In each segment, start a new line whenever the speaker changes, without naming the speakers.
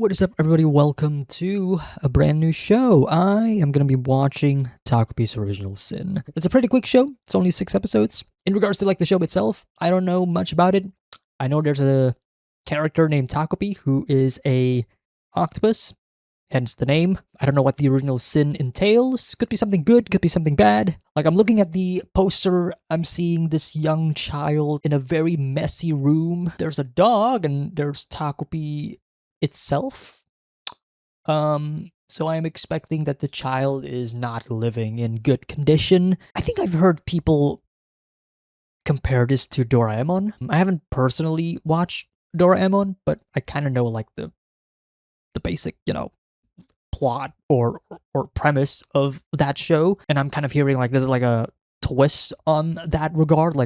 What is up, everybody? Welcome to a brand new show. I am going to be watching Takopi's Original Sin. It's a pretty quick show. It's only 6 episodes. In regards to the show itself, I don't know much about it. I know there's a character named Takopi who is a octopus, hence the name. I don't know what the Original Sin entails. Could be something good, could be something bad. I'm looking at the poster, I'm seeing this young child in a very messy room. There's a dog and there's Takopi itself. So I'm expecting that the child is not living in good condition. I think I've heard people compare this to Doraemon. I haven't personally watched Doraemon, but I kind of know the basic, plot or premise of that show. And I'm kind of hearing there's a twist on that regard.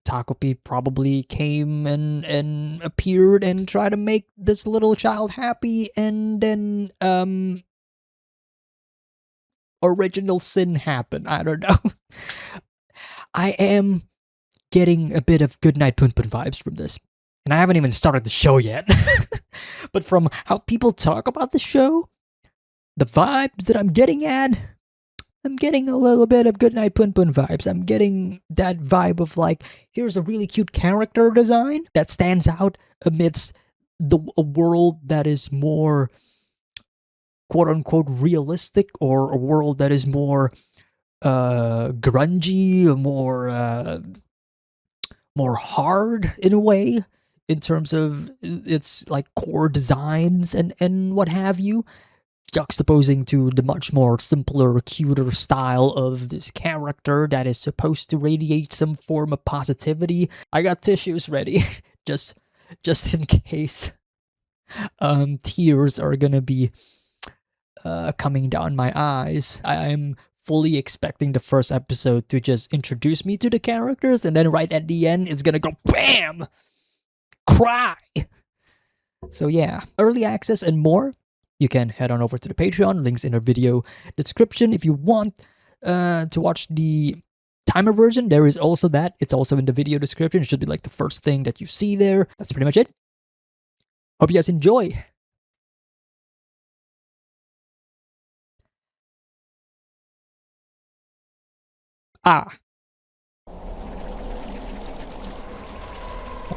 Takopi probably came and appeared and tried to make this little child happy, and then Original Sin happened. I don't know. I am getting a bit of Goodnight Punpun vibes from this. And I haven't even started the show yet. But from how people talk about the show, the vibes that I'm getting I'm getting a little bit of Goodnight Punpun vibes. I'm getting that vibe of here's a really cute character design that stands out amidst a world that is more quote-unquote realistic, or a world that is more grungy, more hard in a way, in terms of its core designs and what have you, juxtaposing to the much more simpler, cuter style of this character that is supposed to radiate some form of positivity. I got tissues ready, just in case tears are gonna be coming down my eyes. I'm fully expecting the first episode to just introduce me to the characters, and then right at the end, it's gonna go BAM! Cry! So yeah, early access and more. You can head on over to the Patreon, links in our video description. If you want to watch the timer version, there is also that. It's also in the video description. It should be the first thing that you see there. That's pretty much it. Hope you guys enjoy. Ah.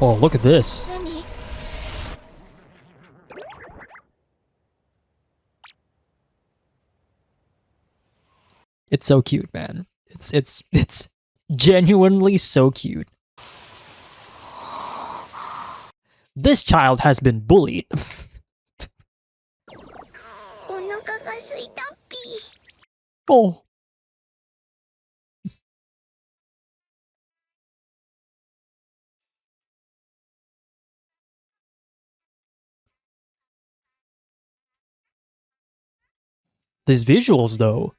Oh, look at this. It's so cute, man. It's genuinely so cute. This child has been bullied. Oh. These visuals, though.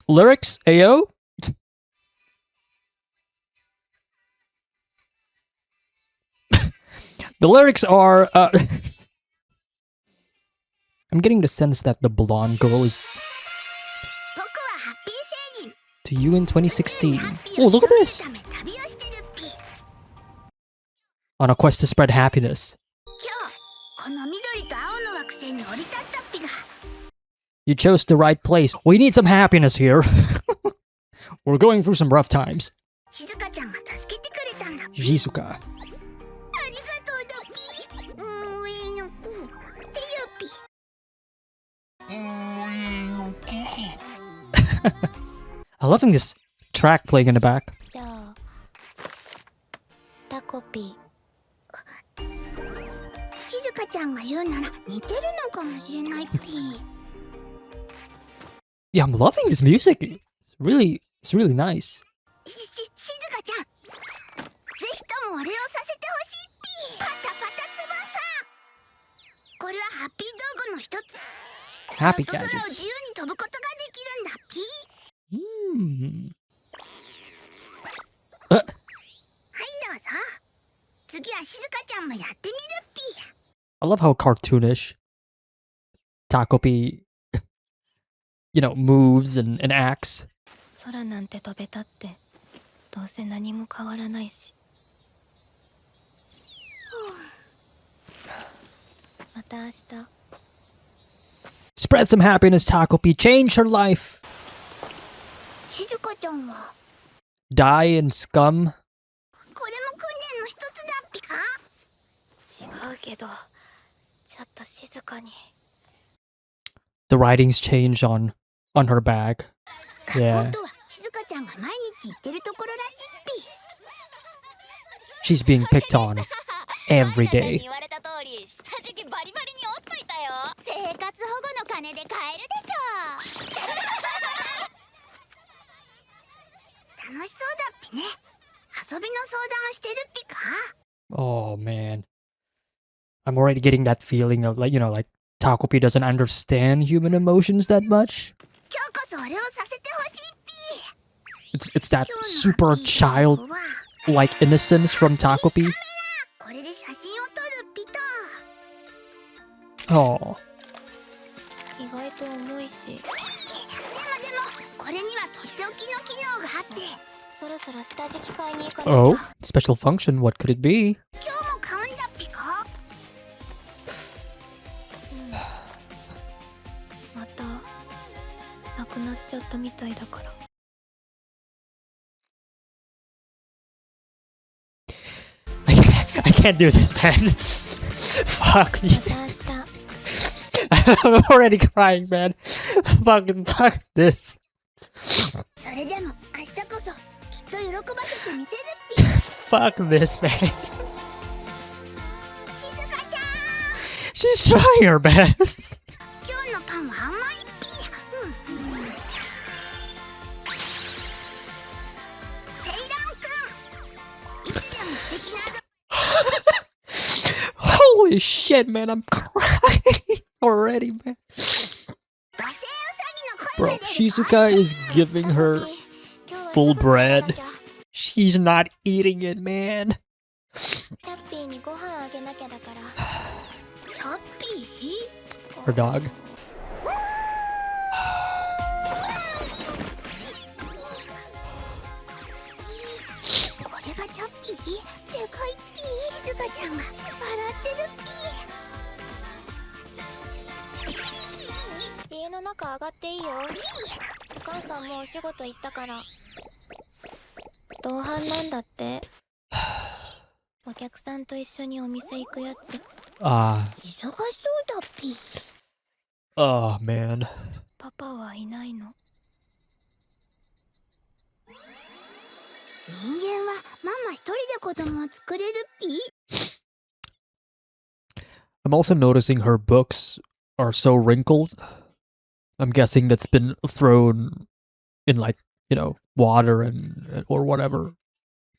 Lyrics, ayo? The lyrics are, I'm getting the sense that the blonde girl is to you in 2016. Oh, look at this! On a quest to spread happiness. You chose the right place. We need some happiness here. We're going through some rough times. Shizuka. I'm loving this track playing in the back.
Takopi.
Yeah, I'm loving this music. It's really nice. Happy gadgets. I love how cartoonish Takopi, moves and acts.
空なんて飛べたってどうせ何も変わらないし。また明日。
Spread some happiness, Takopi. Change her life.
静香ちゃんは
Die in scum.
これも訓練の一つだっぴか？
違うけど、ちょっと静かに。
The writings change on her bag.
学校
Yeah.
とは静香ちゃんが毎日行ってるところらしいっぴ。
She's being picked on every
マイナちゃん
day.
に言われた通り、下敷きバリバリに折っといたよ。
生活保護の金で買えるでしょ。楽しそうだっぴね。遊びの相談をしてるっぴか？
Oh man. I'm already getting that feeling of like Takopi doesn't understand human emotions that much.
今日こそ俺をさせてほしいっぴ。
It's that
今日の
super
ハッピータイム
childlike
は
innocence from Takopi.
これで写真を撮るっぴと。
Oh.
意外と重いし、
でもこれにはとっておきの機能があって、
そろそろ下敷き買いに行かなきゃ。
Oh, special function. What could it be?
今日も買うんだっぴか？
またなくなっちゃったみたいだから。
I can't do this, man. Fuck me.
また明日。
I'm already crying, man. Fuck this.
それでも明日こそきっと喜ばせてみせるっぴ。
Fuck this, man.
静香ちゃん、
She's trying her best.
今日のパンは甘いっぴ。セイランくん、いつでも素敵な
Holy shit, man. I'm crying already, man.
土星ウサギ
Bro,
の声が出る
Shizuka is giving her full bread. She's not eating it, man.
チャッピーにご飯あげなきゃだから。
チャッピー？
Her dog.
これがチャッピー？でかいっぴ。静香ちゃんが笑ってるっぴ。
家の中上がっていいよ。お母さんもうお仕事行ったから。同伴なんだって。お客さんと一緒にお店行くやつ。
Ah,
忙しそうだっぴ。
oh, man.
パパはいないの。
人間はママ一人で子供を作れるっぴ。
I'm also noticing her books are so wrinkled. I'm guessing that's been thrown in water and or whatever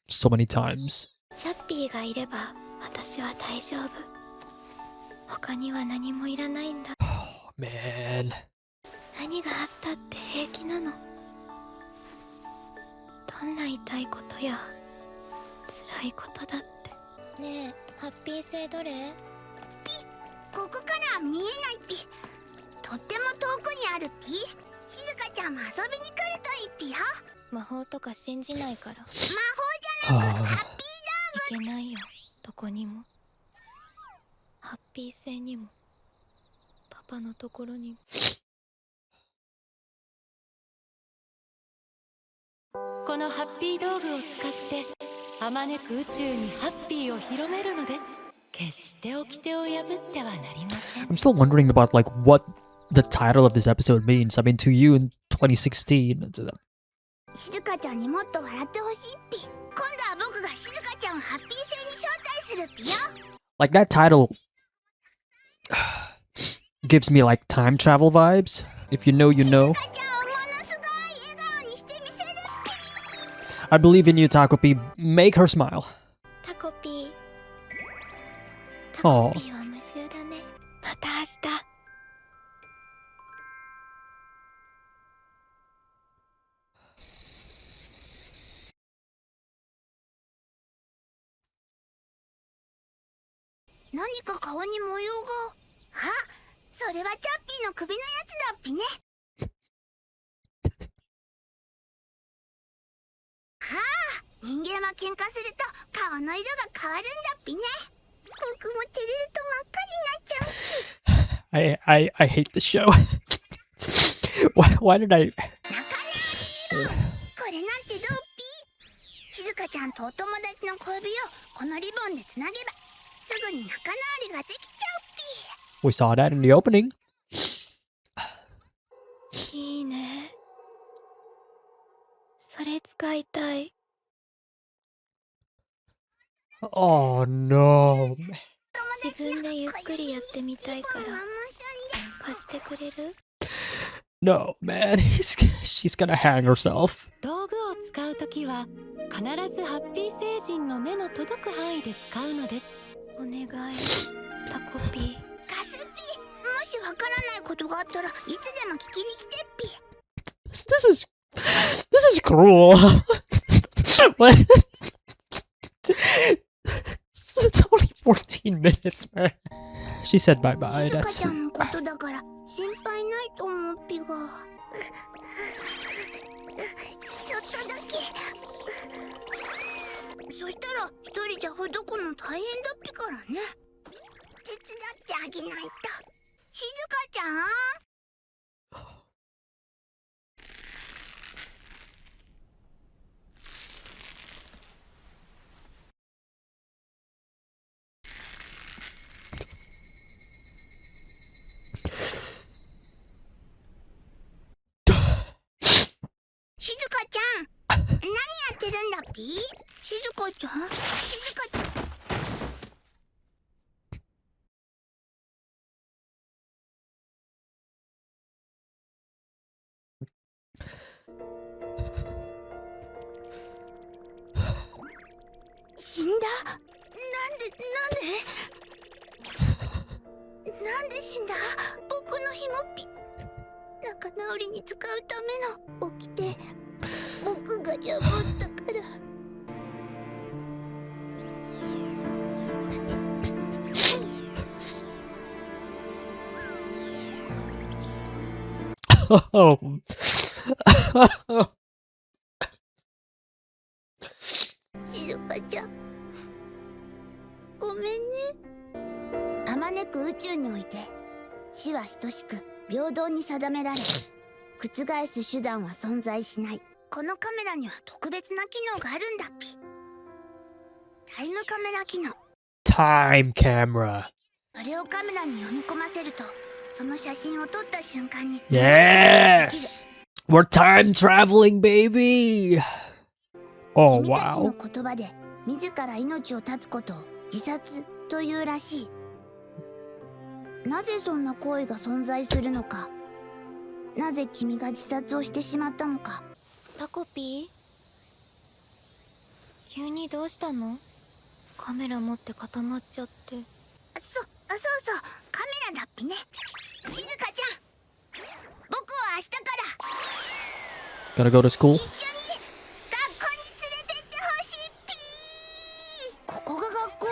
so many times.
チャッピーがいれば私は大丈夫。他には何もいらないんだ。
Oh, man.
何があったって平気なの。どんな痛いことや辛いことだって。ねえ、ハッピー星どれ？
ここからは見えないっぴ。とっても遠くにあるっぴ。静香ちゃんも遊びに来るといいっぴよ。
魔法とか信じないから。
魔法じゃなく、
Oh.
ハッピー
いけないよ、どこにも。ハッピー星にもパパのところにも。
このハッピー道具を使ってあまねく宇宙にハッピーを広めるのです。決して掟を破ってはなりません。
I'm still wondering about what the title of this episode means. I mean, to you in 2016.
静香ちゃんにもっと笑ってほしいっぴ。今度は僕が静香ちゃんをハッピー星に招待するっぴよ。
Like that title gives me time travel vibes. If you know, you know.
静香ちゃんをものすごい笑顔にしてみせるっぴ。
I believe in you, Takopi. Make her smile.
タコピー。タ
Oh.
コピーは無臭だね。また明日。
何か顔に模様が。あ、それはチャッピーの首のやつだっぴね。ま喧嘩すると顔の色が変わるんだっぴね。僕も照れると真っ赤になっちゃう。
I hate the show. Why did I?
仲直り理論。これなんてどうっぴ。静香ちゃんとお友達の小指をこのリボンでつなげばすぐに仲直りができちゃうっぴ。
We saw that in the opening.
いいね。それ使いたい。
Oh no.
自分でゆっくりやってみたいから貸してくれる？
No, man. She's gonna hang herself.
道具を使うときは必ずハッピー星人の目の届く範囲で使うのです。
お願い、タコピー。
カスピ、もしわからないことがあったらいつでも聞きに来てっぴ。
This is cruel. What? It's only 14 minutes, man. She said bye bye.
静香
That's
ちゃんのことだから心配ないと思うっぴが。ちょっとだけ。そしたら一人じゃほどくの大変だっぴからね。手伝ってあげないと。静香ちゃん。静香ちゃん、何やってるんだっぴ？静香ちゃん、静香ちゃん。死んだ？なんで死んだ？僕のひもっぴ。仲直りに使うための掟、僕が破ったから。
oh.
静香ちゃん、ごめんね。あまねく宇宙において死は等しく平等に定められ、覆す手段は存在しない。このカメラには特別な機能があるんだっぴ。タイムカメラ機能。
Time camera.
それをカメラに読み込ませると、その写真を撮った瞬間に
Yes! We're time traveling, baby! Oh,
君たちの
wow.
言葉で自ら命を絶つことを自殺というらしい。なぜそんな行為が存在するのか、なぜ君が自殺をしてしまったのか。
タコピー、急にどうしたの？カメラ持って固まっちゃって。
そうそう、カメラだっぴね。静香ちゃん、僕は明日から
Gotta go to school?
一緒に学校に連れてってほしいっぴー。ここが学校？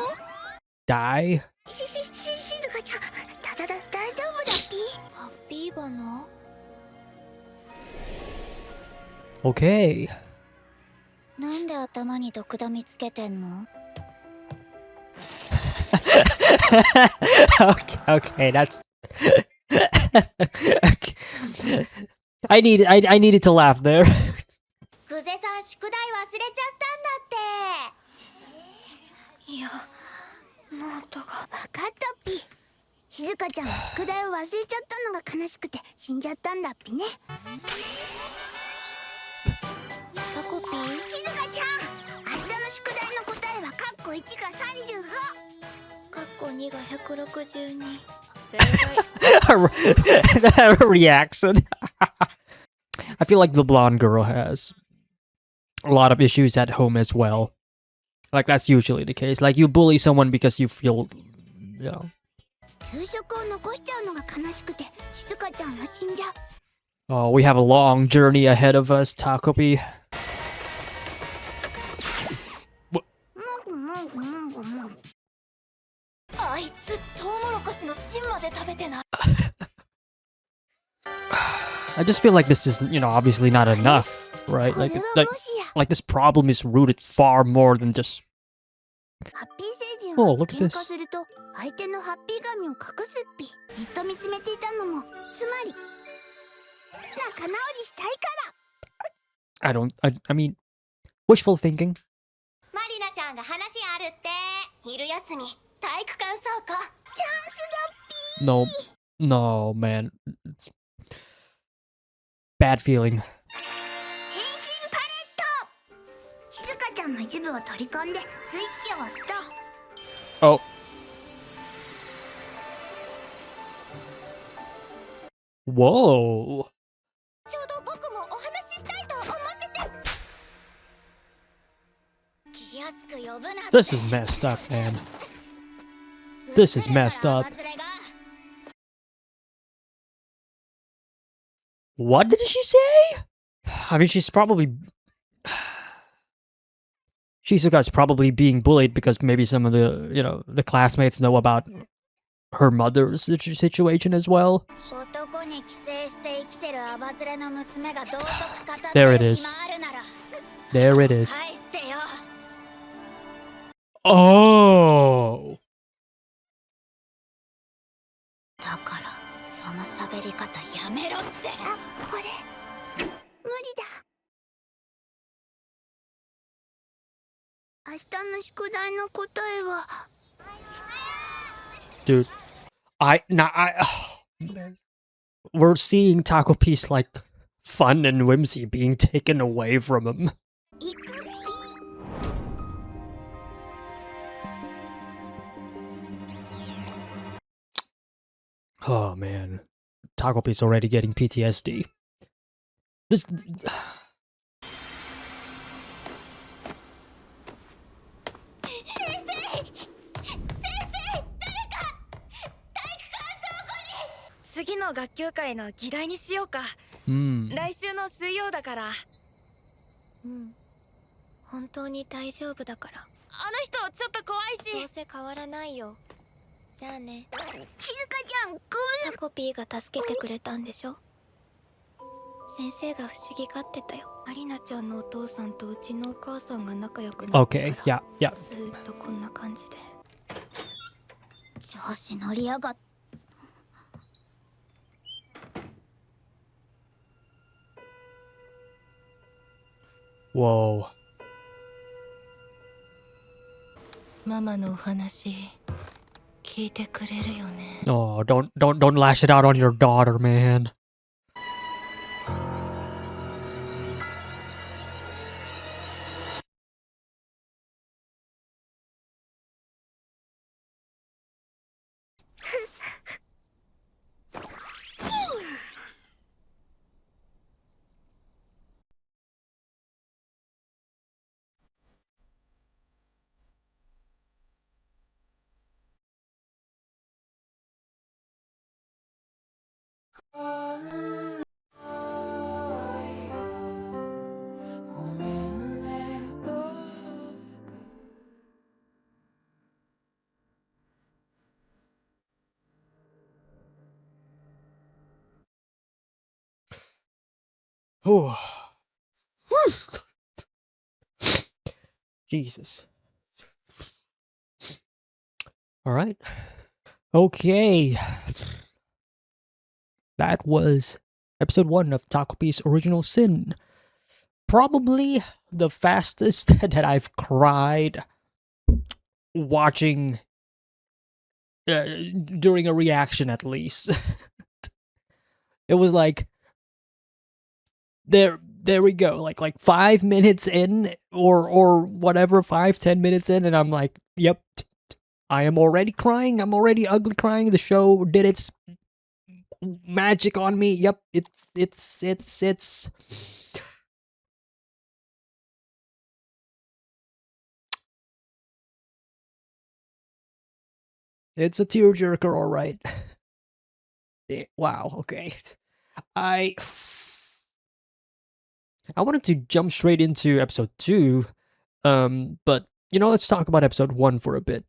Die?
静香ちゃん、大丈夫だっぴ。
ハッピーバナ？
Okay.
なんで頭に毒ダミつけてんの？
okay, that's... okay. I needed to laugh there.
久世さん、宿題忘れちゃったんだって。いや、ノートが。
わかったっぴ。静香ちゃんは宿題を忘れちゃったのが悲しくて死んじゃったんだっぴね。
タコピー、
静香ちゃん、明日の宿題の答えはカッコ1が35、
カッコ2が162。
Her reaction. I feel like the blonde girl has a lot of issues at home as well. Like that's usually the case. Like you bully someone because you feel, you know.
給食を残しちゃうのが悲しくて静香ちゃんは死んじゃう。
Oh, we have a long journey ahead of us, Takopi.
あいつトウモロコシの芯まで食べてない。
I just feel like this is, obviously not enough, right?
こ
Like,
れは
like,
もしや
like this problem is rooted far more than just.
ハッピー星人
Oh,
は
look at
喧
this.
嘩すると相手のハッピー髪を隠すっぴ。じっと見つめていたのもつまり仲直りしたいから。
I mean, wishful thinking.
マリナちゃんが話あるって。昼休み体育館倉庫。
チャンスだ。
No, no, man. It's bad feeling.
変身パレット。静香ちゃんの一部を取り込んでスイッチを押すと
Oh. Whoa.
ちょうど僕もお話ししたいと思ってて。気安く呼ぶなって。
This is messed up, man. This is messed up. What did she say? I mean, she's probably... Shizuka's probably being bullied because maybe some of the, the classmates know about her mother's situation as well. There it is. There it is. Oh!
だからその喋り方やめろって。あ、これ無理だ。明日の宿題の答えは
Dude, we're seeing Takopi's like fun and whimsy being taken away from him.
行くぴ。
Oh man, Takopi's already getting PTSD. This. Hmm.
来週の水曜だから。うん。本当に大丈夫だから。あの人ちょっと怖いし。どうせ変わらないよ。じゃあね。
静香ちゃんごめん。
タコピーが助けてくれたんでしょ。先生が不思議がってたよ。マリナちゃんのお父さんとうちのお母さんが仲良くなってから。
Okay, yeah, yeah.
ずーっとこんな感じで。
調子乗りやがって。
Whoa.
ママのお話聞いてくれるよね。
Oh, don't lash it out on your daughter, man. Oh. Jesus. All right. Okay. That was episode 1 of Takopi's Original Sin. Probably the fastest that I've cried watching during a reaction, at least. It was like there we go, like 5 minutes in or whatever, 5-10 minutes in, and I'm like, yep, I am already crying. I'm already ugly crying. The show did its magic on me. Yep, it's a tearjerker, all right. Wow, okay. I wanted to jump straight into episode 2, but let's talk about episode 1 for a bit.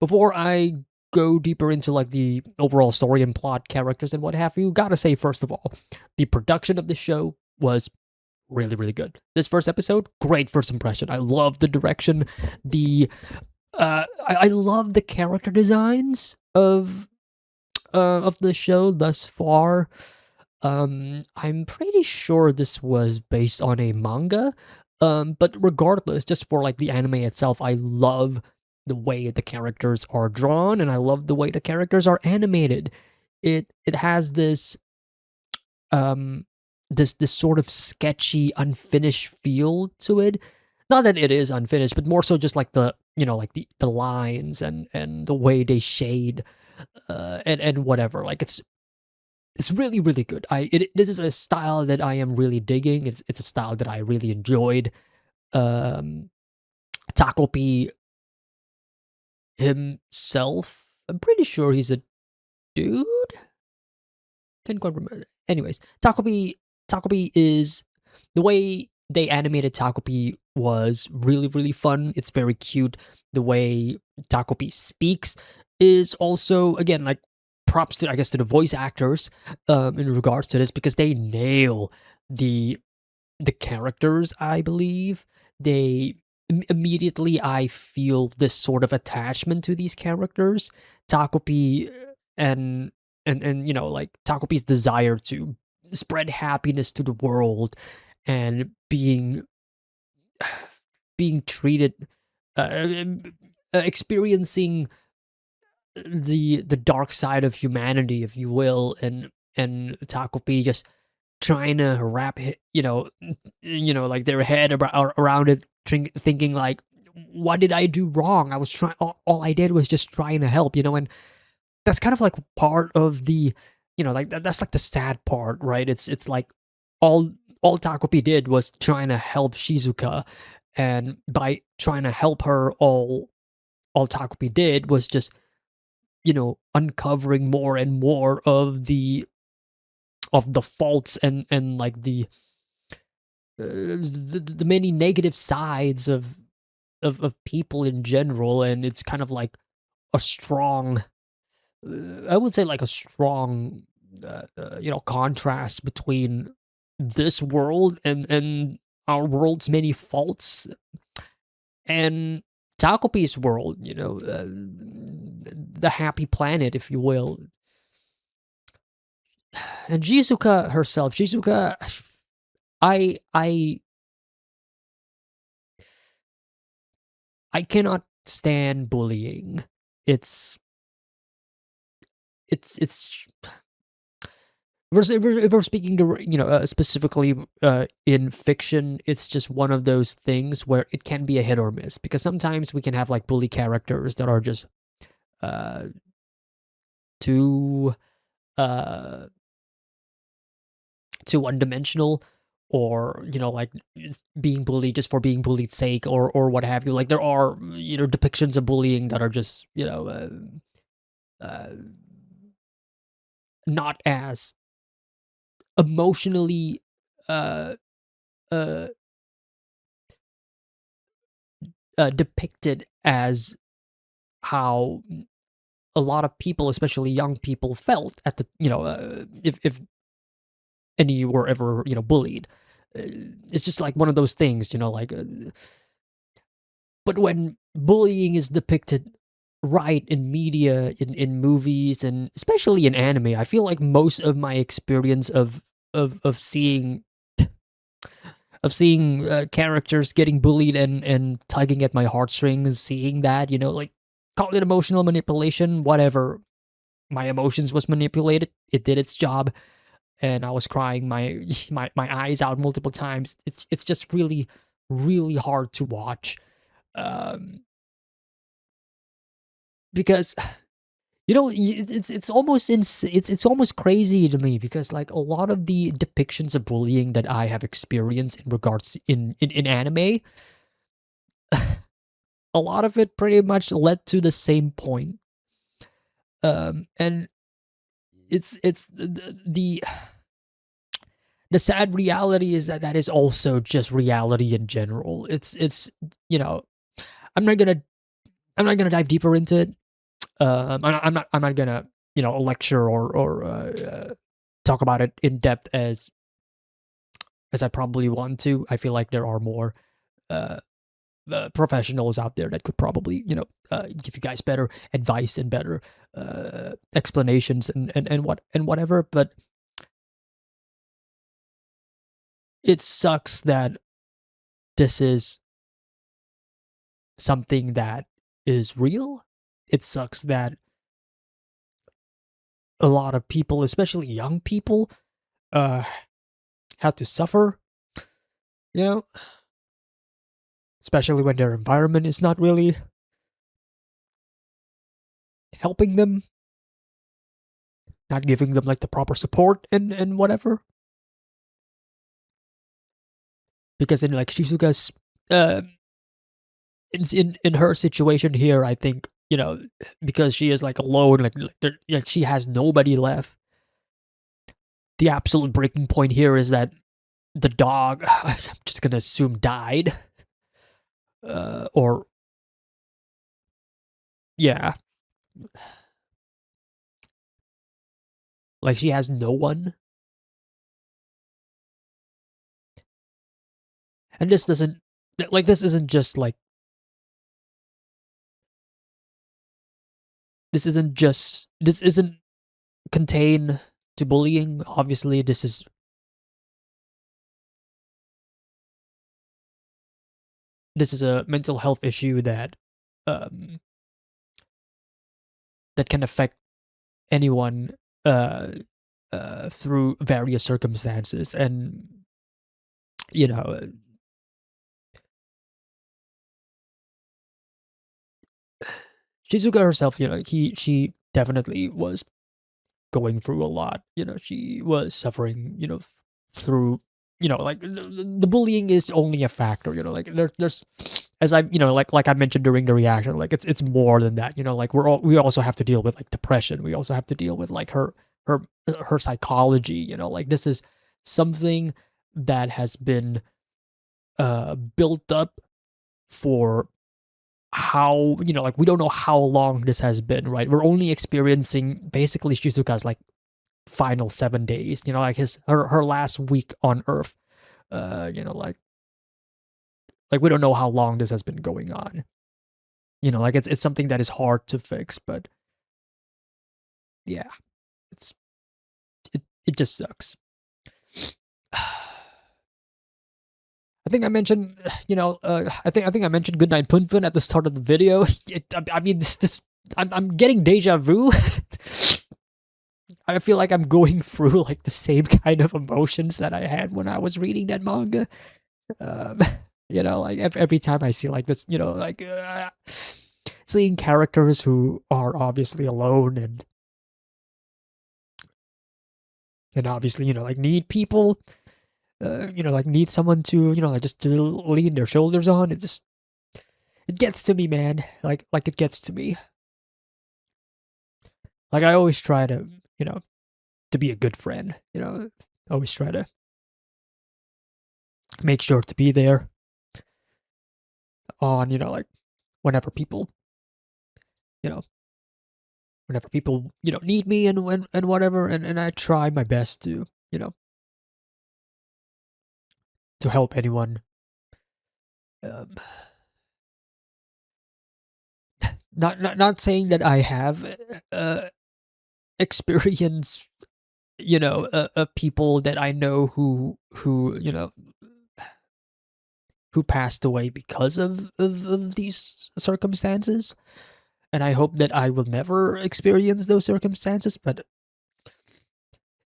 Before I go deeper into like the overall story and plot, characters, and what have you, gotta say, first of all, the production of the show was really, really good. This first episode, great first impression. I love the direction. I love the character designs of the show thus far. I'm pretty sure this was based on a manga. But regardless, just for like the anime itself, I love the way the characters are drawn, and I love the way the characters are animated. It has this this sort of sketchy, unfinished feel to it. Not that it is unfinished, but more so just like the like the lines and the way they shade and whatever. Like it's really, really good. This is a style that I am really digging. It's a style that I really enjoyed. Takopi himself, I'm pretty sure he's a dude. Can't quite remember. Anyways, Takopi is, the way they animated Takopi was really, really fun. It's very cute. The way Takopi speaks is also, again, like, props to, I guess, to the voice actors in regards to this, because they nail the characters. I believe they immediately, I feel this sort of attachment to these characters. Takopi and like Takopi's desire to spread happiness to the world, and being treated, experiencing the dark side of humanity, if you will, and Takopi just trying to wrap like their head around it, thinking like, what did I do wrong? I was trying, all I did was just trying to help, and that's kind of like part of the, like that's like the sad part, right? It's like all Takopi did was trying to help Shizuka, and by trying to help her, all Takopi did was just, uncovering more and more of the faults and like the many negative sides of people in general. And it's kind of like a strong, I would say, like a strong contrast between this world and our world's many faults, and Takopi's world, the happy planet, if you will. And Shizuka herself, I cannot stand bullying. It's if we're speaking to specifically in fiction, it's just one of those things where it can be a hit or miss, because sometimes we can have like bully characters that are just too one-dimensional, or like being bullied just for being bullied's sake, or what have you. Like there are depictions of bullying that are just not as emotionally depicted as how a lot of people, especially young people, felt at the if any were ever bullied. It's just like one of those things, like but when bullying is depicted right in media, in movies, and especially in anime, I feel like most of my experience of seeing characters getting bullied and tugging at my heartstrings, seeing that, like, call it emotional manipulation, whatever. My emotions was manipulated. It did its job, and I was crying my eyes out multiple times. It's just really, really hard to watch, because it's almost it's almost crazy to me, because like a lot of the depictions of bullying that I have experienced in regards in anime, a lot of it pretty much led to the same point. And it's the sad reality is that is also just reality in general. It's I'm not gonna dive deeper into it. I'm not gonna lecture or talk about it in depth as I probably want to. I feel like there are more professionals out there that could probably give you guys better advice and better explanations and whatever. But it sucks that this is something that is real. It sucks that a lot of people, especially young people, have to suffer, especially when their environment is not really helping them, not giving them like the proper support and whatever. Because in like Shizuka's in her situation here, I think because she is like alone, like she has nobody left. The absolute breaking point here is that the dog, I'm just gonna assume, died, or yeah, like she has no one, and this isn't just like this isn't contained to bullying. Obviously, this is a mental health issue that that can affect anyone through various circumstances, and Shizuka herself, she definitely was going through a lot. She was suffering, through, like the bullying is only a factor. Like there's, as I, like I mentioned during the reaction, like it's more than that. Like we also have to deal with like depression. We also have to deal with like her psychology. Like this is something that has been built up for how like we don't know how long this has been, right? We're only experiencing basically Shizuka's like final 7 days, like her last week on Earth. Like we don't know how long this has been going on. Like it's something that is hard to fix, but yeah, it just sucks. I think I mentioned, I think I mentioned Goodnight Punpun at the start of the video. I mean, I'm getting deja vu. I feel like I'm going through like the same kind of emotions that I had when I was reading that manga. Like every time I see like this, like seeing characters who are obviously alone and obviously like need people. Like need someone to, like just to lean their shoulders on. It gets to me, man. Like it gets to me. Like I always try to, to be a good friend. Always try to make sure to be there on, like whenever people, need me and whatever, and I try my best to, to help anyone. Not saying that I have experience, people that I know who who passed away because of these circumstances, and I hope that I will never experience those circumstances. But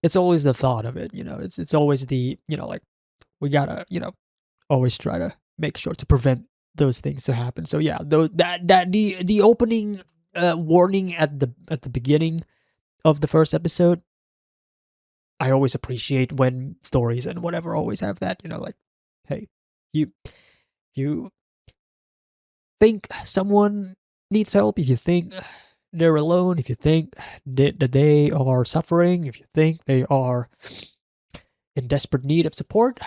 it's always the thought of it, it's always the like we gotta always try to make sure to prevent those things to happen. So yeah, though that the opening warning at the beginning of the first episode, I always appreciate when stories and whatever always have that, like, hey, you think someone needs help, if you think they're alone, if you think that they are suffering, if you think they are in desperate need of support,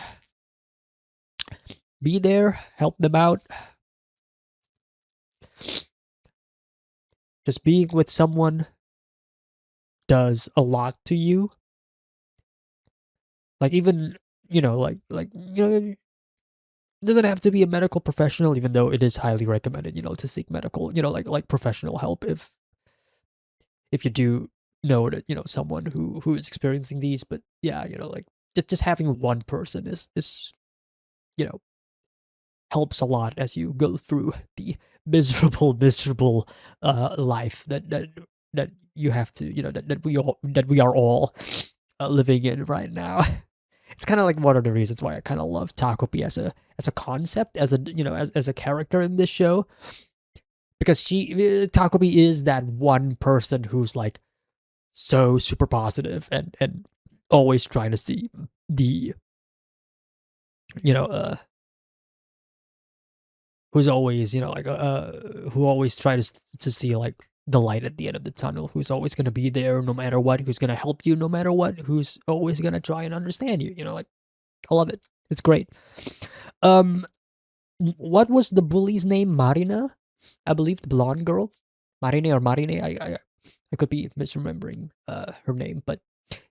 be there, help them out. just being with someone does a lot to you. Like even, it doesn't have to be a medical professional, even though it is highly recommended, to seek medical, like professional help if you do know that, someone who is experiencing these. But yeah, like just having one person is helps a lot as you go through the miserable life that you have to, that we are all living in right now. It's kind of like one of the reasons why I kind of love Takopi as a concept, as a as a character in this show, because Takopi is that one person who's like so super positive and always trying to see the who's always who always tries to see like the light at the end of the tunnel, who's always going to be there no matter what, who's going to help you no matter what, who's always going to try and understand you, like I love it. It's great. What was the bully's name? Marina, I believe, the blonde girl. Marine or Marine, I could be misremembering her name, but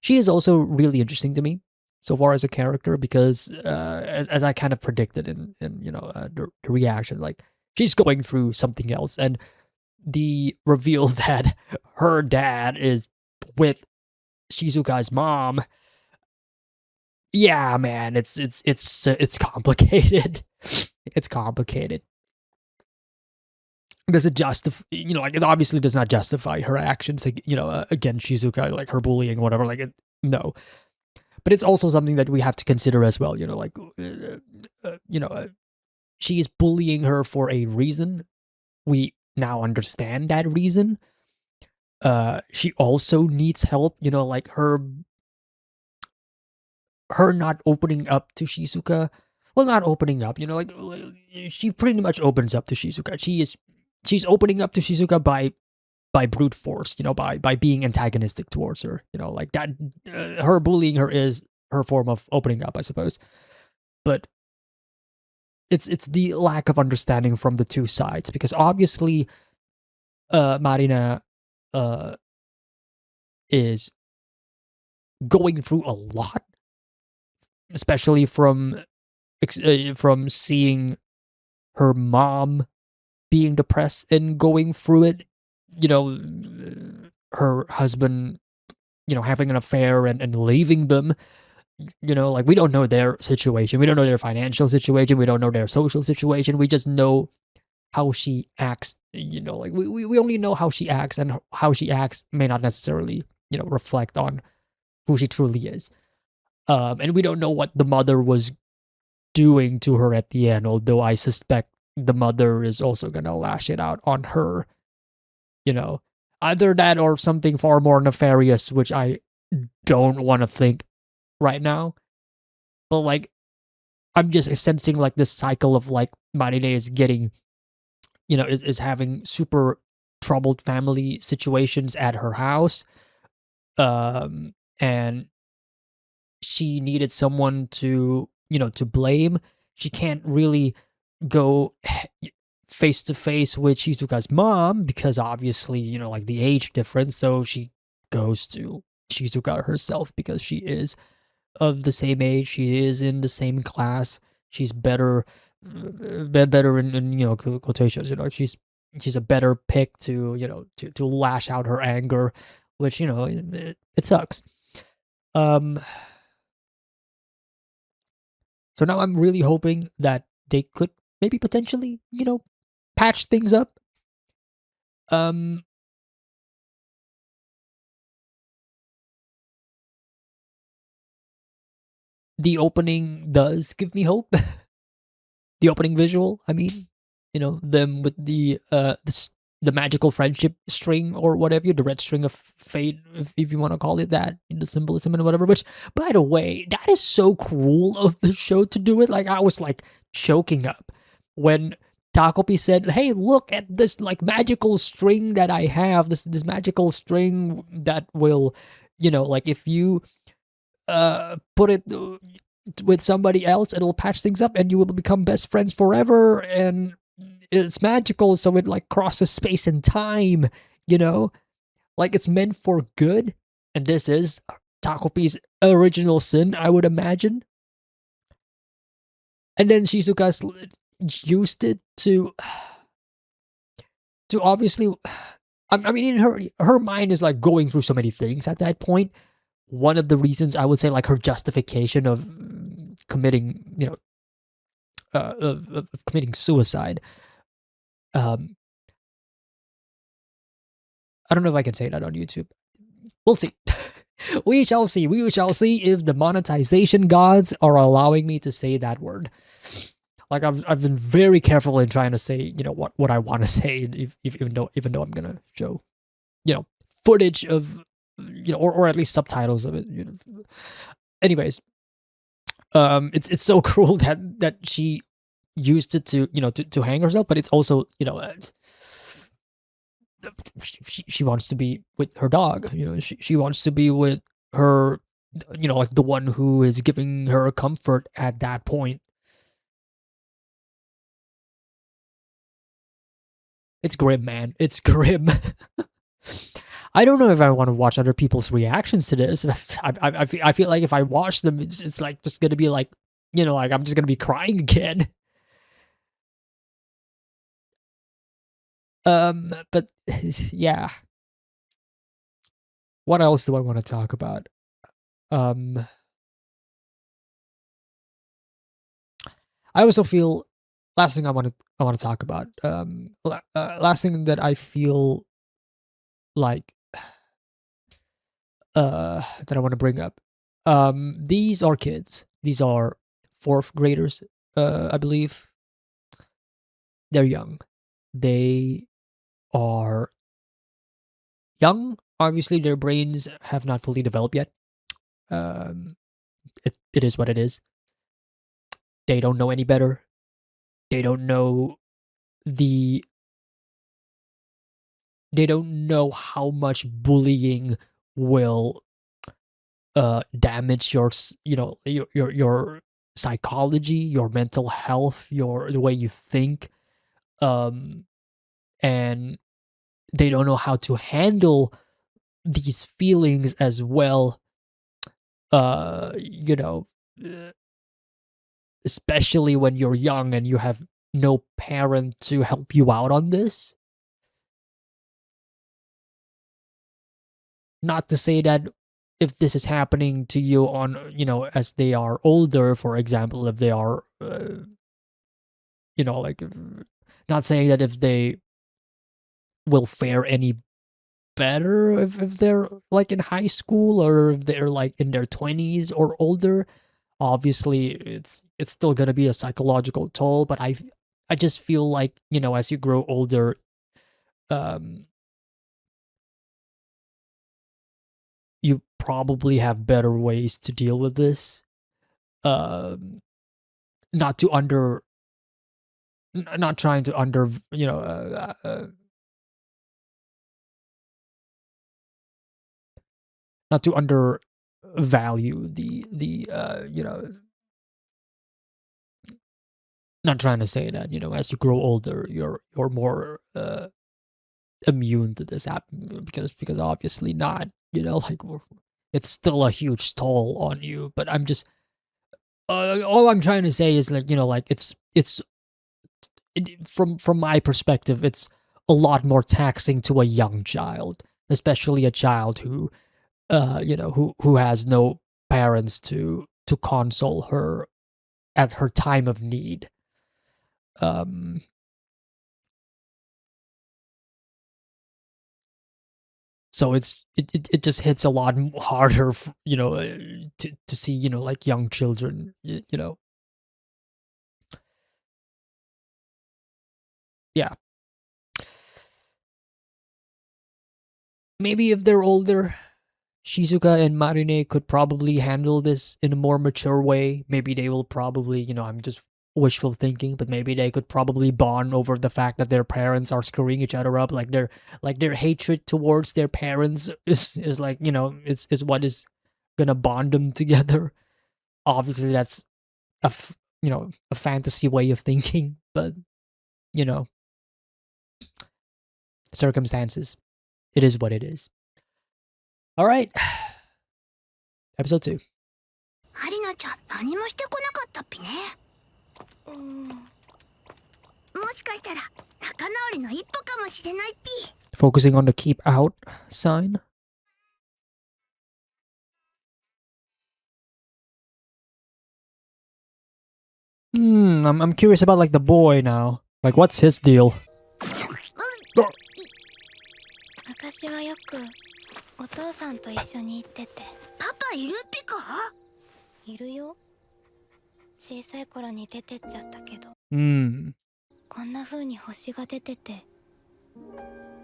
she is also really interesting to me so far as a character, because as I kind of predicted in the reaction, like she's going through something else, and the reveal that her dad is with Shizuka's mom. Yeah, man, it's complicated. It's complicated. Does it justify, like it obviously does not justify her actions, like, against Shizuka, like her bullying, whatever, like no. But it's also something that we have to consider as well, like, she is bullying her for a reason. We now understand that reason. She also needs help, like her not opening up to Shizuka. Well, not opening up, like she pretty much opens up to Shizuka. She's opening up to Shizuka by brute force, by being antagonistic towards her, like that. Her bullying her is her form of opening up, I suppose. But it's the lack of understanding from the two sides, because obviously Marina is going through a lot, especially from seeing her mom being depressed and going through it, her husband, having an affair and leaving them, like we don't know their situation, we don't know their financial situation, we don't know their social situation, we just know how she acts, like we only know how she acts, and how she acts may not necessarily, reflect on who she truly is. And we don't know what the mother was doing to her at the end, although I suspect the mother is also gonna lash it out on her, either that or something far more nefarious, which I don't want to think right now. But like, I'm just sensing like this cycle of like Marine is getting, is having super troubled family situations at her house, and she needed someone to blame. She can't really go face to face with Shizuka's mom because obviously, like the age difference. So she goes to Shizuka herself because she is of the same age. She is in the same class. She's better in quotations. She's a better pick to to lash out her anger, which it sucks. So now I'm really hoping that they could maybe potentially, patch things up. The opening does give me hope. The opening visual, I mean, them with the magical friendship string or whatever, the red string of fate, if you want to call it that, the symbolism and whatever. Which, by the way, that is so cruel of the show to do it. Like, I was like choking up when Takopi said, "Hey, look at this like magical string that I have. This magical string that will, like if you put it with somebody else, it'll patch things up, and you will become best friends forever. And it's magical, so it like crosses space and time. you know, like it's meant for good, and this is Takopi's original sin, I would imagine. And then Shizuka's used it to obviously, I mean, in her mind is like going through so many things at that point. One of the reasons I would say, like, her justification of committing, of committing suicide. I don't know if I can say that on YouTube. We'll see. We shall see. We shall see if the monetization gods are allowing me to say that word. Like, I've been very careful in trying to say, what I want to say, even though I'm gonna show, footage of, or at least subtitles of it. Anyways, it's so cruel that she used it to to hang herself, but it's also she wants to be with her dog. She wants to be with her, like the one who is giving her comfort at that point. It's grim, man. It's grim. I don't know if I want to watch other people's reactions to this. I feel like if I watch them, it's like just gonna be like, like I'm just gonna be crying again. But yeah. What else do I want to talk about? I also feel, last thing I want to talk about. Last thing that I feel like that I want to bring up. These are kids. These are fourth graders, I believe. They're young. They are young. Obviously, their brains have not fully developed yet. It is what it is. They don't know any better. They don't know they don't know how much bullying will damage your your psychology, your mental health, the way you think, and they don't know how to handle these feelings as well. uh you know Especially when you're young and you have no parent to help you out on this. Not to say that if this is happening to you on, as they are older, for example, if they are, like, not saying that if they will fare any better if they're like in high school or if they're like in their 20s or older. Obviously, it's still gonna be a psychological toll, but I just feel like, as you grow older, you probably have better ways to deal with this. Not to not trying to not to undervalue not trying to say that, as you grow older, you're more immune to this happen, because obviously not, like, it's still a huge toll on you. But I'm just, all I'm trying to say is, like, like, from my perspective, it's a lot more taxing to a young child, especially a child who who has no parents to console her at her time of need. So it just hits a lot harder, to see, like, young children, yeah. Maybe if they're older, Shizuka and Marine could probably handle this in a more mature way. Maybe they will probably, I'm just wishful thinking, but maybe they could probably bond over the fact that their parents are screwing each other up. Like, their hatred towards their parents is like, is what is gonna bond them together. Obviously, that's a fantasy way of thinking, but, circumstances. it is what it is. All right. Episode 2.
アリナちゃん何もしてこなかったっぴね。もしかしたら仲直りの一歩かもしれないっぴ。
Focusing on the keep out sign. I'm curious about like the boy now. Like, what's his deal?
昔はよくお父さんと一緒に行ってて。
パパいるっぴか？
いるよ。小さい頃に出てっちゃったけど、こんな風に星が出てて、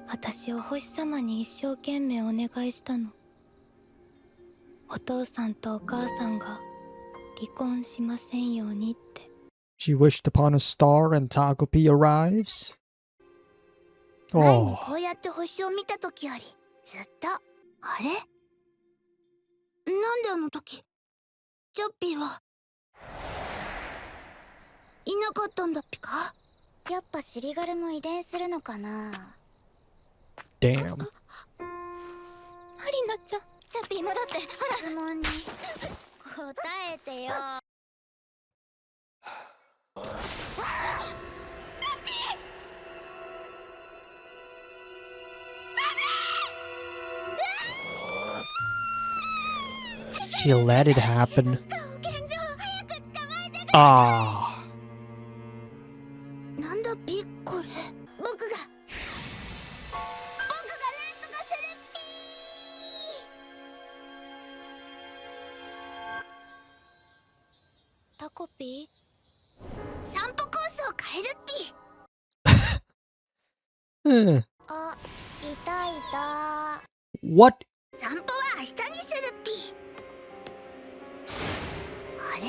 私を星様に一生懸命お願いしたの。お父さんとお母さんが離婚しませんようにって。
She wished upon a star and Takopi arrives.
前にこうやって星を見た時よりずっと。あれ？なんであの時チャッピーはいなかったんだっぴか？
やっぱシリガルも遺伝するのかな。
Damn.
マリナちゃん、チャッピー戻って。ほら、質問に答えてよ。
She let it happen. Ah.
なんだっぴこれ。僕がなんとかするっぴ。
タコピー、
散歩コースを変えるっぴ。あ、いたいた。
What?
散歩は明日にするっぴ。あれ？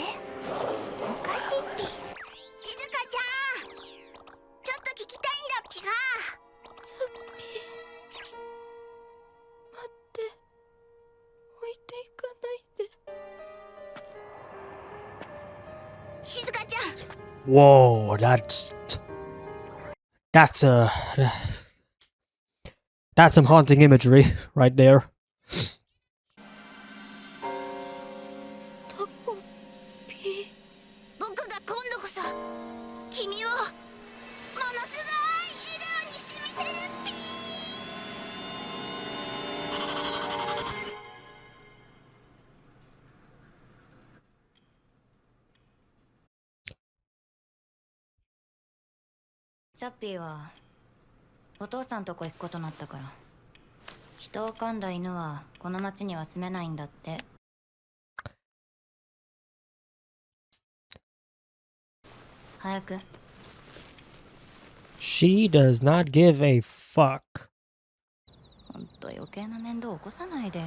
おかしいっぴ。静香ちゃん、ちょっと聞きたいんだっぴが。
チャッピー、待って、置いていかないで。
静香ちゃん。
Whoa, that's some haunting imagery right there.
タコピー、
僕が今度こそ君をものすごい笑顔にしてみせるっぴ。
チャッピーはお父さんとこ行くことになったから、人を噛んだ犬はこの町には住めないんだって。早く。
She does not give a fuck.
ほんと余計な面倒起こさないでよ。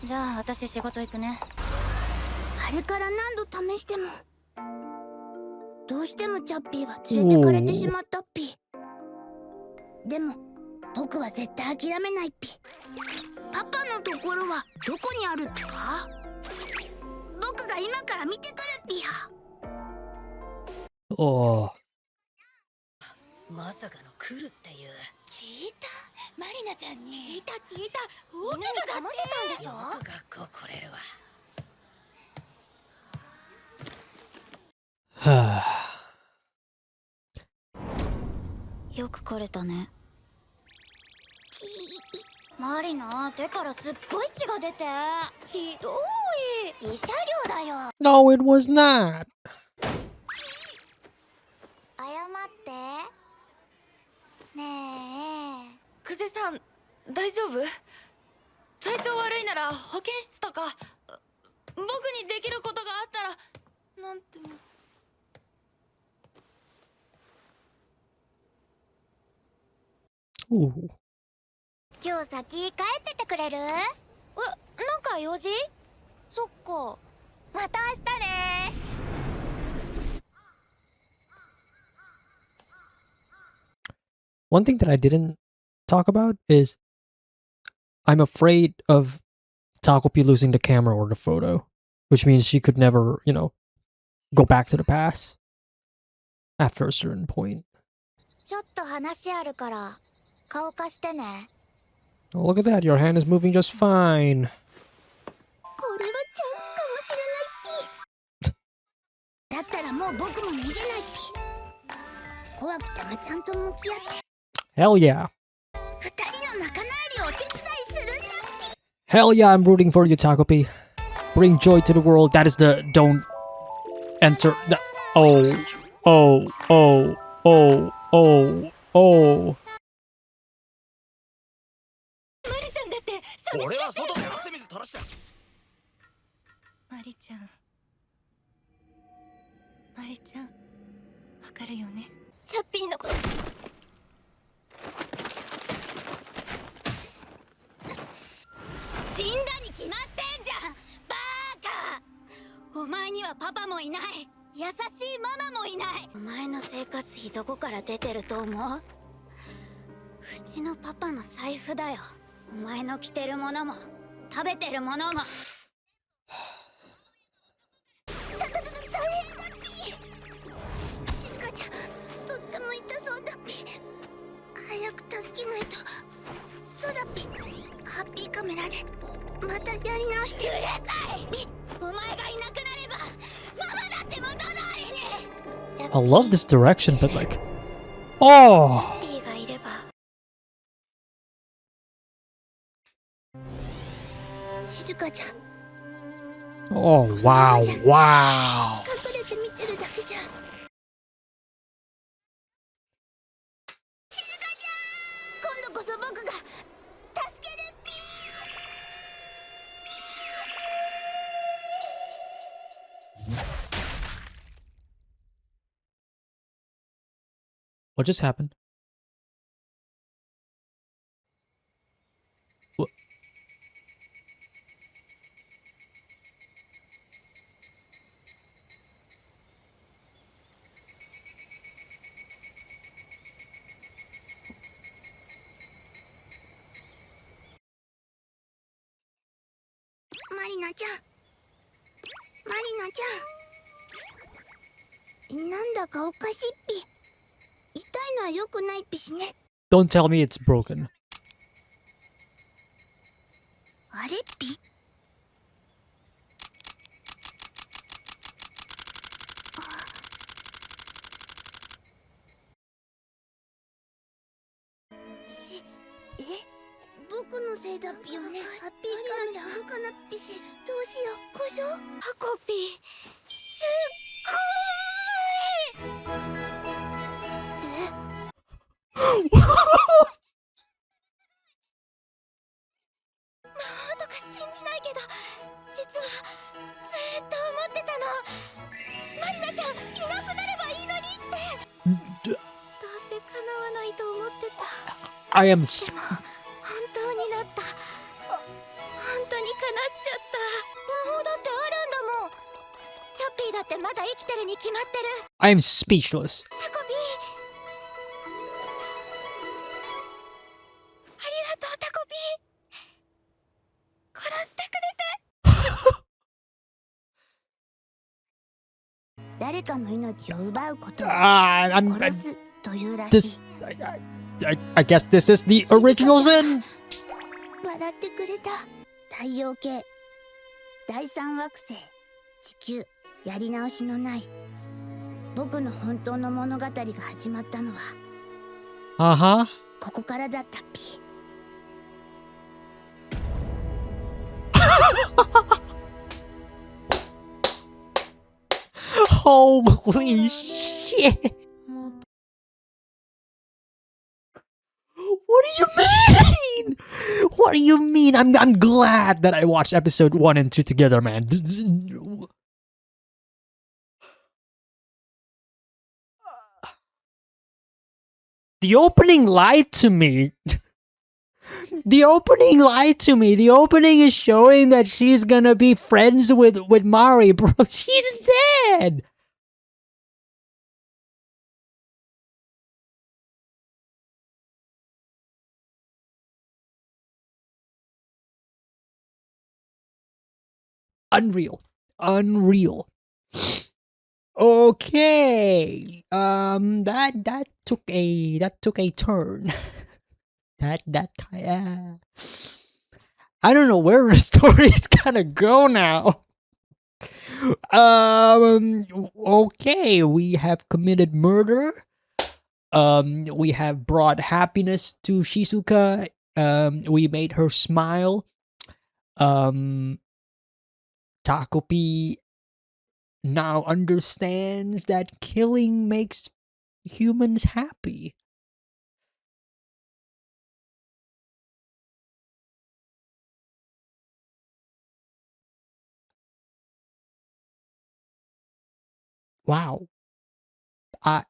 じゃあ私仕事行くね。
あれから何度試してもどうしてもチャッピーは連れてかれてしまったっぴ。でも僕は絶対諦めないっぴ。パパのところはどこにあるっぴか？僕が今から見てくるっぴや。
Oh.
まさかの来るっていう。
聞いた？マリナちゃんに。聞いた。大きなだませたんでしょ？
よく学校来れるわ。
よく来れたね。
マリナ、手からすっごい血が出て。ひどい。慰謝料だよ。
No, it was not.
謝ってねえ。
久世さん、大丈夫？体調悪いなら保健室とか。僕にできることがあったらなんても。
今日先帰っててくれる？なんか用事？そっか。また明日ね。
One thing that I didn't talk about is I'm afraid of Takopi losing the camera or the photo, which means she could never, go back to the past after a certain point.
ちょっと話あるから顔貸してね。
Oh, look at that, your hand is moving just fine.
これはチャンスかもしれないっぴ。だったらもう僕も逃げないっぴ。怖くてもちゃんと向き合って
Hell yeah.
二人の仲直りをお手伝いするんだっぴ。
Hell yeah, I'm rooting for you, Takopi. Bring joy to the world. That is the don't enter the oh oh oh oh oh oh.
マリちゃんだって寂し
俺は外で汗水垂らした。
マリちゃんマリちゃんわかるよね。
チャッピーのこと
死んだに決まってんじゃんバーカ。お前にはパパもいない、優しいママもいない。
お前の生活費どこから出てると思う？うちのパパの財布だよ。
お前の着てるものも食べてるものも大変だっぴ。静香ちゃんとっても痛そうだっぴ。早く助けないと。そうだっぴ。ハッピーカメラでまたやり直して。うるさい。お前がいなくなればママだって元通りに。
I love this direction, but like, oh,
ピーがいれば。
静香ちゃん
oh, wow, wow.
隠れて見てるだけじゃん。静香ちゃん今度こそ僕が助けるっぴ。
What just happened? What?
マリナちゃんマリナちゃんなんだかおかしいっぴ。痛いのは良くないっぴしね。
Don't tell me it's broken.
あれっぴ。僕のせいだっぴよね。ハッピーカーの動かなっぴし。どうしよう。故障。
タコピー
すっごーい。
魔法とか信じないけど、実はずーっと思ってたの。マリナちゃんいなくなればいいのにって。どうせ叶わないと思ってた。
I am.
でも本当になった。本当に叶っちゃった。魔法だってあるんだもん。チャッピーだってまだ生きてるに決まってる。
I am speechless.
タコピーありがとうタコピー。殺してくれて。
誰かの命を奪うことを
I'm.
殺すというらし
This.
い。
I guess this is the original sin.
笑ってくれた。太陽系第三惑星地球、やり直しのない僕の本当の物語が始まったのは
Uh huh.
ここからだったっぴ。
Holy shit. What do you mean? What do you mean? I'm glad that I watched episode 1 and 2 together, man. The opening lied to me. The opening lied to me. The opening is showing that she's gonna be friends with Mari, bro. She's dead. Unreal. Unreal. Okay. That took a turn. I don't know where the story is gonna go now. Okay, we have committed murder. We have brought happiness to Shizuka. We made her smile. Takopi now understands that killing makes humans happy. Wow. I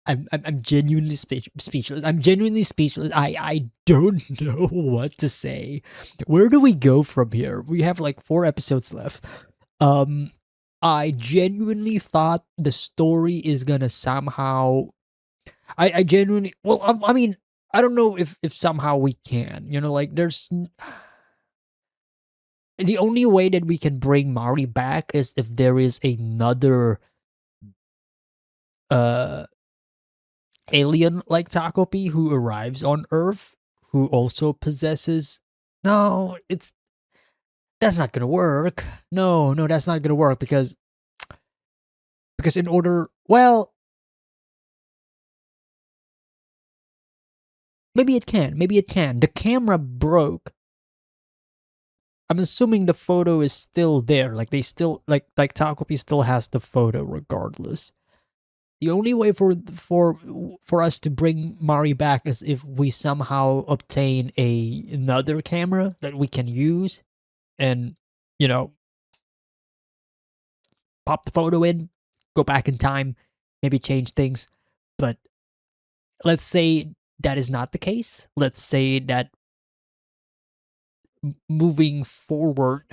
I'm genuinely speechless. I'm genuinely speechless. I don't know what to say. Where do we go from here? We have like 4 episodes left. I genuinely thought the story is gonna somehow. I genuinely. Well, I mean, I don't know if somehow we can. You know, like there's. The only way that we can bring Mari back is if there is another alien like Takopi who arrives on Earth who also possesses. No, that's not gonna work. No, that's not gonna work because in order, well, maybe it can. The camera broke. I'm assuming the photo is still there. Like they still like Takopi still has the photo regardless. The only way for us to bring Mari back is if we somehow obtain another camera that we can use and, you know, pop the photo in, go back in time, maybe change things. But let's say that is not the case. Let's say that moving forward,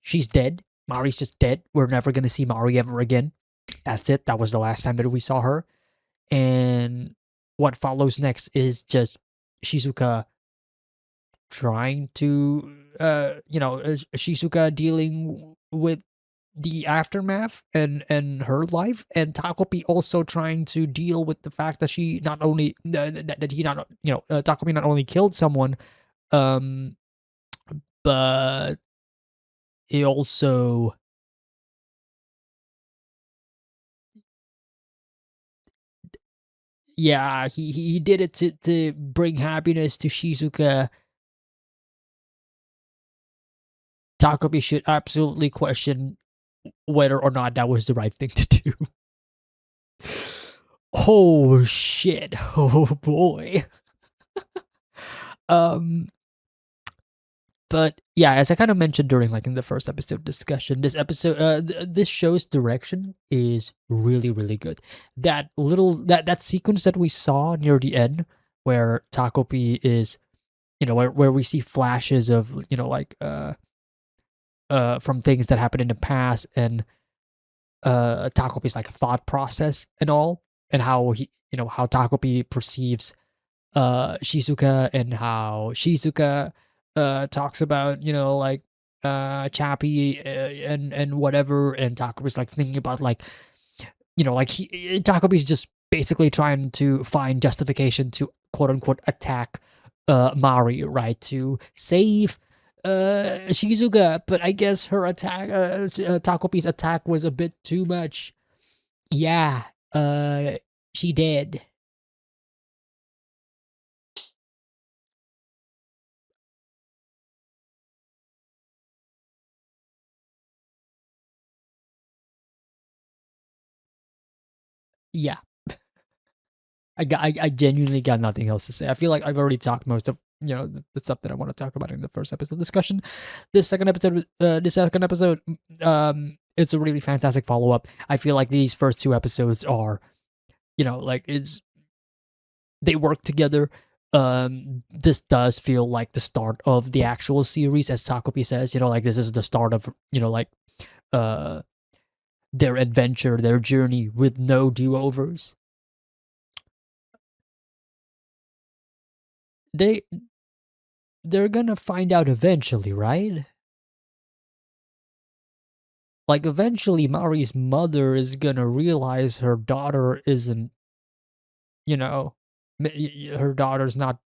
she's dead. Mari's just dead. We're never going to see Mari ever again. That's it. That was the last time that we saw her. And what follows next is just Shizuka trying to, Shizuka dealing with the aftermath and her life, and Takopi also trying to deal with the fact that she not only that he not Takopi not only killed someone, but he also he did it to bring happiness to Shizuka. Takopi should absolutely question whether or not that was the right thing to do. Oh shit. Oh boy. But yeah, as I kind of mentioned during like in the first episode discussion, this show's direction is really, really good. That little that sequence that we saw near the end where Takopi is, where we see flashes of, from things that happened in the past, and Takopi's like thought process and all, and how how Takopi perceives Shizuka, and how Shizuka talks about, Chappie, and whatever, and Takopi's like thinking about like, Takopi's just basically trying to find justification to quote unquote attack Mari, right, to save Shizuka, but I guess her attack, Takopi's attack was a bit too much. Yeah, she did. Yeah. I genuinely got nothing else to say. I feel like I've already talked most of the stuff that I want to talk about in the first episode discussion. This second episode, it's a really fantastic follow up. I feel like these first 2 episodes are, they work together. This does feel like the start of the actual series, as Takopi says. This is the start of their adventure, their journey with no do-overs. they're gonna find out eventually, right? Like, eventually Mari's mother is gonna realize her daughter isn't, you know, her daughter's not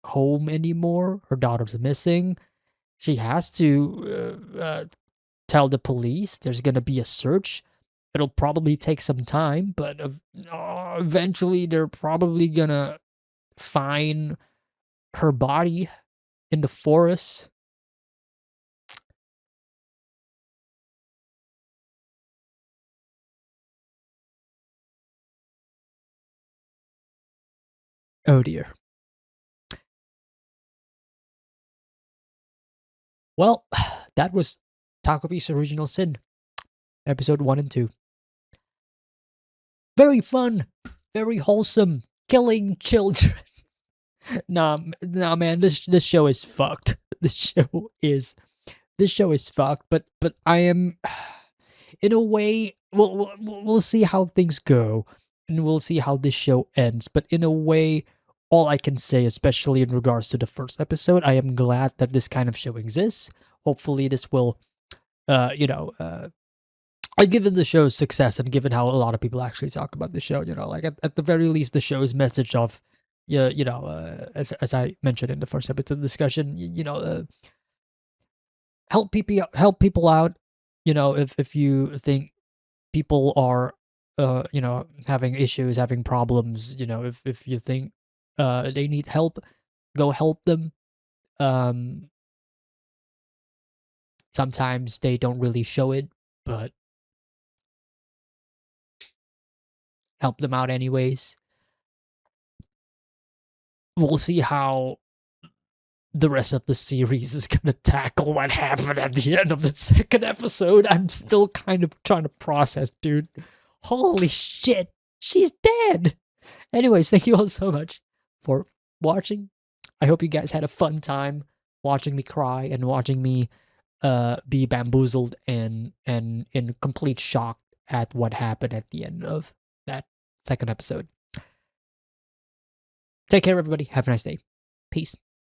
home anymore. Her daughter's missing. She has to tell the police. There's gonna be a search. It'll probably take some time, but eventually they're probably gonna find her body in the forest. Oh dear. Well, that was Takopi's Original Sin, episode 1 and 2. Very fun, very wholesome, killing children. nah, man, this show is fucked. This show is fucked. But I am, in a way, we'll see how things go, and we'll see how this show ends. But in a way, all I can say, especially in regards to the first episode, I am glad that this kind of show exists. Hopefully, this will, given the show's success and given how a lot of people actually talk about the show, like at the very least, the show's message of, as I mentioned in the first episode discussion, help people out. If you think people are, having issues, having problems, if you think they need help, go help them. Sometimes they don't really show it, but help them out anyways. We'll see how the rest of the series is gonna tackle what happened at the end of the second episode. I'm still kind of trying to process, dude. Holy shit, she's dead. Anyways, thank you all so much for watching. I hope you guys had a fun time watching me cry and watching me be bamboozled and in complete shock at what happened at the end of that second episode. Take care, everybody. Have a nice day. Peace.